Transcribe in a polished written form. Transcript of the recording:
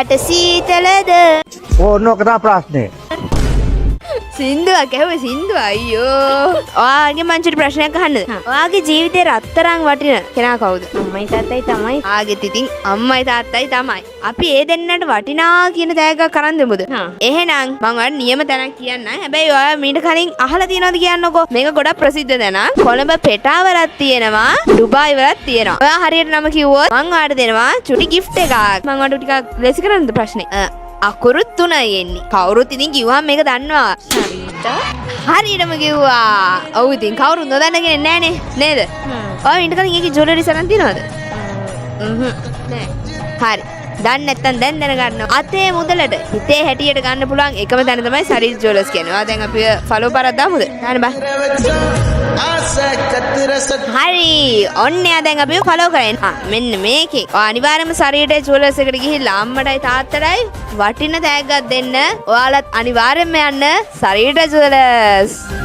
ඔයාට සීතලද? ඕන ඔක තමයි ප්‍රශ්නේ. සින්දුවක් ඇහුවේ සින්දුව අයියෝ. ඔයාගේ මංචුට ප්‍රශ්නයක් අහන්නද? ඔයාගේ ජීවිතේ රත්තරන් වටින කෙනා කවුද? අම්මයි තාත්තයි තමයි. ආගෙත් ඉතින් අම්මයි තාත්තයි තමයි. අපි ඒ දෙන්නට වටිනා කියන තෑග්ගක් කරන් දෙමුද? එහෙනම් මම ඔයාලට නියම තැනක් කියන්නම්. හැබැයි ඔයා මීට කලින් අහලා තියෙනවද කියන්නකෝ. මේක ගොඩක් ප්‍රසිද්ධ තැනක්. කොළඹ පෙටාවලත් තියෙනවා, ඩුබායි වලත් තියෙනවා. ඔයා හරියට නම කිව්වොත් මම ඔයාලට දෙනවා චුටි ගිෆ්ට් එකක්. මම ඔයාලට ටිකක් ලෙසි කරන්නද ප්‍රශ්නේ? අකුරුත් 3යි එන්නේ. කවුරුත් ඉතින් කිව්වම මේක දන්නවා. හරියටම කිව්වා. ඔව් ඉතින් කවුරුත් නොදන්න කෙනෙක් නෑනේ නේද? ඔය ඊට කලින් ඒකේ ජුවලරි සරන් තියනවද? නෑ. හරි. දන්නේ නැත්තම් දැන් දැනගන්න. අතේ මුදලට හිතේ හැටියට ගන්න පුළුවන් එකම තැන තමයි සරීස් ජුවලර්ස් කියන්නේ. ඔයා දැන් අපි ෆලෝ පාරක් දාමුද? දාන්න බා. හරි. ඔන්න යා දැන් අපි ෆලෝ කරගෙන. මෙන්න මේකේ. ඔයා අනිවාර්යයෙන්ම සරීටේ ජුවලර්ස් එකට ගිහිල්ලා අම්මටයි තාත්තටයි වටින තෑග්ගක් දෙන්න. ඔයාලත් අනිවාර්යයෙන්ම යන්න සරීට ජුවලර්ස්.